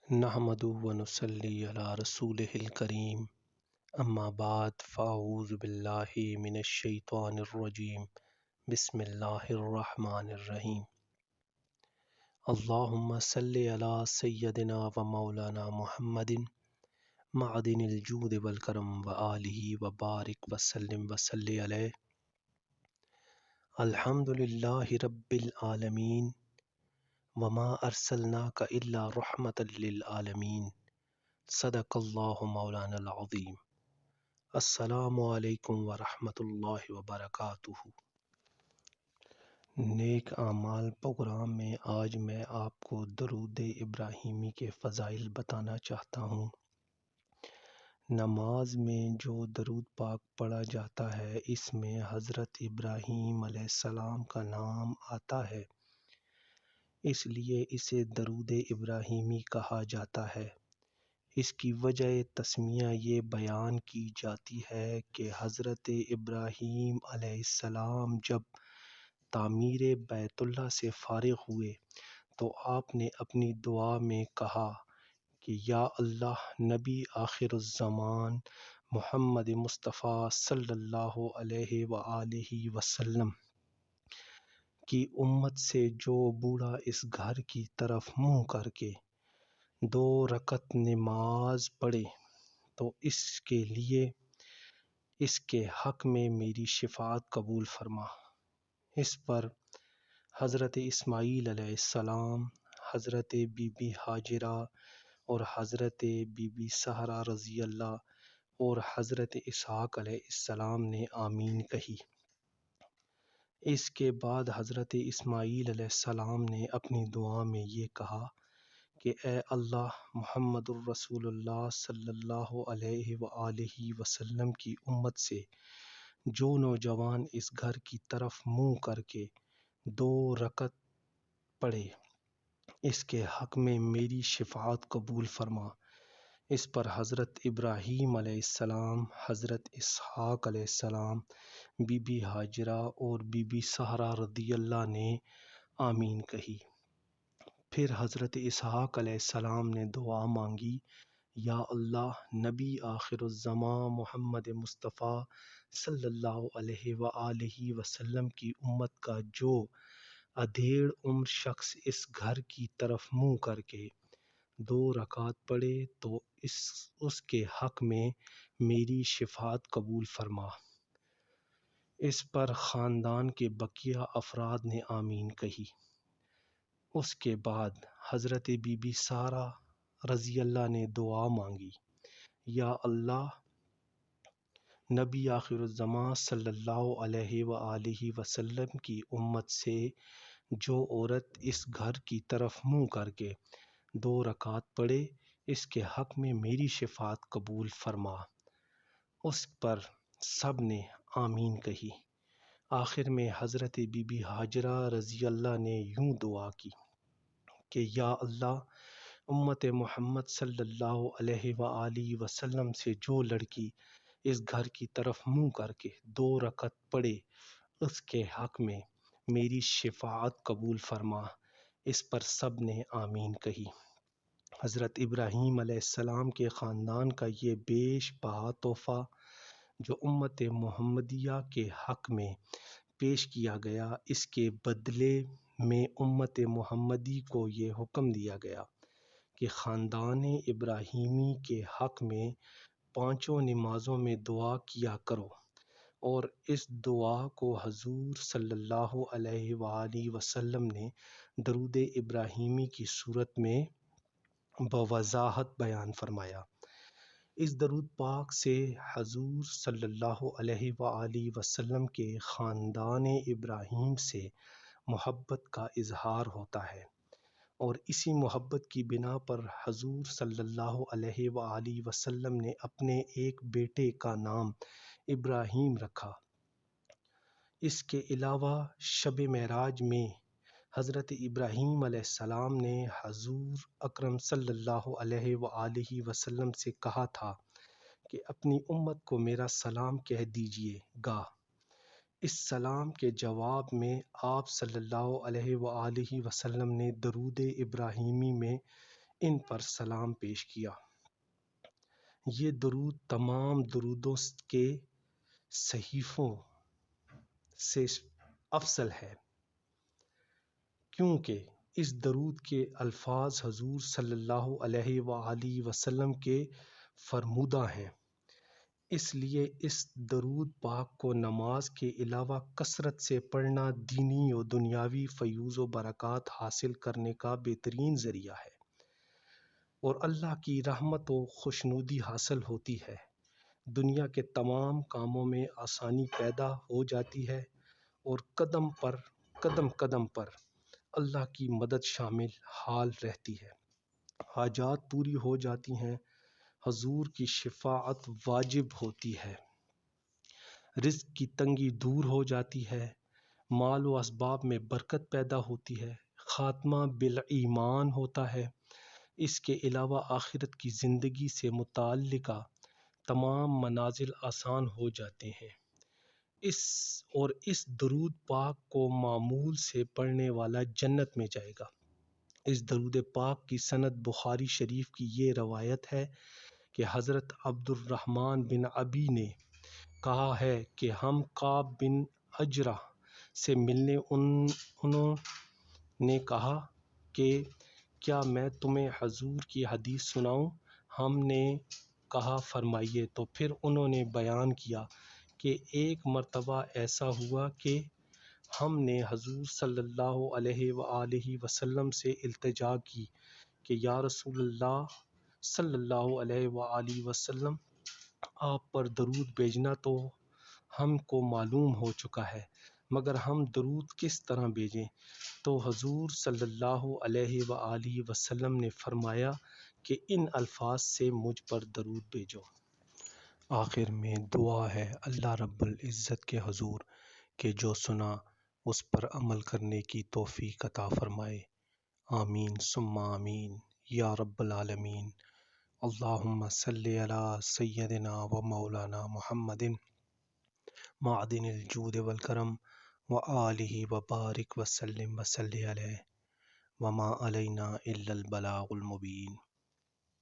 نحمدہ ونصلی علی رسولہ الکریم اما بعد فاعوذ باللہ من الشیطان الرجیم بسم اللہ الرحمن الرحیم اللہم صلی علی سیدنا و مولانا محمد معدن الجود والکرم و آلہ وبارک وسلم وصلی علیہ الحمدللہ رب العالمین وما ارسلناک الا رحمتا للعالمین صدق اللہ مولانا العظیم۔ السلام علیکم ورحمۃ اللہ وبرکاتہ۔ نیک اعمال پروگرام میں آج میں آپ کو درود ابراہیمی کے فضائل بتانا چاہتا ہوں۔ نماز میں جو درود پاک پڑھا جاتا ہے اس میں حضرت ابراہیم علیہ السلام کا نام آتا ہے، اس لیے اسے درود ابراہیمی کہا جاتا ہے۔ اس کی وجہ تسمیہ یہ بیان کی جاتی ہے کہ حضرت ابراہیم علیہ السلام جب تعمیر بیت اللہ سے فارغ ہوئے تو آپ نے اپنی دعا میں کہا کہ یا اللہ، نبی آخر الزمان محمد مصطفیٰ صلی اللہ علیہ وآلہ وسلم کی امت سے جو بوڑھا اس گھر کی طرف منہ کر کے 2 رکعت نماز پڑھے تو اس کے حق میں میری شفاعت قبول فرما۔ اس پر حضرت اسماعیل علیہ السلام، حضرت بی بی ہاجرہ اور حضرت بی بی سہرہ رضی اللہ اور حضرت اسحاق علیہ السلام نے آمین کہی۔ اس کے بعد حضرت اسماعیل علیہ السلام نے اپنی دعا میں یہ کہا کہ اے اللہ، محمد الرسول اللہ صلی اللہ علیہ وآلہ وسلم کی امت سے جو نوجوان اس گھر کی طرف منہ کر کے 2 رکعت پڑھے اس کے حق میں میری شفاعت قبول فرما۔ اس پر حضرت ابراہیم علیہ السلام، حضرت اسحاق علیہ السلام، بی بی ہاجرہ اور بی بی سہرہ رضی اللہ نے آمین کہی۔ پھر حضرت اسحاق علیہ السلام نے دعا مانگی، یا اللہ، نبی آخر الزمان محمد مصطفیٰ صلی اللہ علیہ وآلہ وسلم کی امت کا جو ادھیڑ عمر شخص اس گھر کی طرف منہ کر کے 2 رکعت پڑھے تو اس کے حق میں میری شفاعت قبول فرما۔ اس پر خاندان کے بقیہ افراد نے آمین کہی۔ اس کے بعد حضرت بی بی سارہ رضی اللہ نے دعا مانگی، یا اللہ، نبی آخر الزمان صلی اللہ علیہ وآلہ وسلم کی امت سے جو عورت اس گھر کی طرف منہ کر کے 2 رکعت پڑھے اس کے حق میں میری شفاعت قبول فرما۔ اس پر سب نے آمین کہی۔ آخر میں حضرت بی بی ہاجرہ رضی اللہ نے یوں دعا کی کہ یا اللہ، امت محمد صلی اللہ علیہ وآلہ وسلم سے جو لڑکی اس گھر کی طرف منہ کر کے 2 رکعت پڑھے اس کے حق میں میری شفاعت قبول فرما۔ اس پر سب نے آمین کہی۔ حضرت ابراہیم علیہ السلام کے خاندان کا یہ بیش بہا تحفہ جو امت محمدیہ کے حق میں پیش کیا گیا، اس کے بدلے میں امت محمدی کو یہ حکم دیا گیا کہ خاندان ابراہیمی کے حق میں 5 نمازوں میں دعا کیا کرو، اور اس دعا کو حضور صلی اللہ علیہ وآلہ وسلم نے درود ابراہیمی کی صورت میں بوضاحت بیان فرمایا۔ اس درود پاک سے حضور صلی اللہ علیہ وآلہ وسلم کے خاندان ابراہیم سے محبت کا اظہار ہوتا ہے، اور اسی محبت کی بنا پر حضور صلی اللہ علیہ وآلہ وسلم نے اپنے ایک بیٹے کا نام ابراہیم رکھا۔ اس کے علاوہ شب معراج میں حضرت ابراہیم علیہ السلام نے حضور اکرم صلی اللہ علیہ وآلہ وسلم سے کہا تھا کہ اپنی امت کو میرا سلام کہہ دیجیے گا۔ اس سلام کے جواب میں آپ صلی اللہ علیہ وآلہ وسلم نے درود ابراہیمی میں ان پر سلام پیش کیا۔ یہ درود تمام درودوں کے صحیفوں سے افضل ہے، کیونکہ اس درود کے الفاظ حضور صلی اللہ علیہ وآلہ وسلم کے فرمودہ ہیں۔ اس لیے اس درود پاک کو نماز کے علاوہ کثرت سے پڑھنا دینی و دنیاوی فیوز و برکات حاصل کرنے کا بہترین ذریعہ ہے، اور اللہ کی رحمت و خوشنودی حاصل ہوتی ہے۔ دنیا کے تمام کاموں میں آسانی پیدا ہو جاتی ہے، اور قدم قدم پر اللہ کی مدد شامل حال رہتی ہے۔ حاجات پوری ہو جاتی ہیں، حضور کی شفاعت واجب ہوتی ہے، رزق کی تنگی دور ہو جاتی ہے، مال و اسباب میں برکت پیدا ہوتی ہے، خاتمہ بالایمان ہوتا ہے۔ اس کے علاوہ آخرت کی زندگی سے متعلقہ تمام منازل آسان ہو جاتے ہیں۔ اس درود پاک کو معمول سے پڑھنے والا جنت میں جائے گا۔ اس درود پاک کی سند بخاری شریف کی یہ روایت ہے کہ حضرت عبد الرحمن بن ابی نے کہا ہے کہ ہم کعب بن عجرہ سے ملنے انہوں نے کہا کہ کیا میں تمہیں حضور کی حدیث سناؤں؟ ہم نے کہا فرمائیے۔ تو پھر انہوں نے بیان کیا کہ ایک مرتبہ ایسا ہوا کہ ہم نے حضور صلی اللہ علیہ وآلہ وسلم سے التجا کی کہ یا رسول اللہ صلی اللہ علیہ وآلہ وسلم، آپ پر درود بھیجنا تو ہم کو معلوم ہو چکا ہے، مگر ہم درود کس طرح بھیجیں؟ تو حضور صلی اللہ علیہ وآلہ وسلم نے فرمایا کہ ان الفاظ سے مجھ پر درود بھیجو۔ آخر میں دعا ہے اللہ رب العزت کے حضور کہ جو سنا اس پر عمل کرنے کی توفیق عطا فرمائے۔ آمین ثم آمین یا رب العالمین۔ اللہم صلی علی سیدنا و مولانا محمد معدن الجود والکرم وآلہ وبارک وسلم وصلی علیہ وما علینا الا البلاغ المبین۔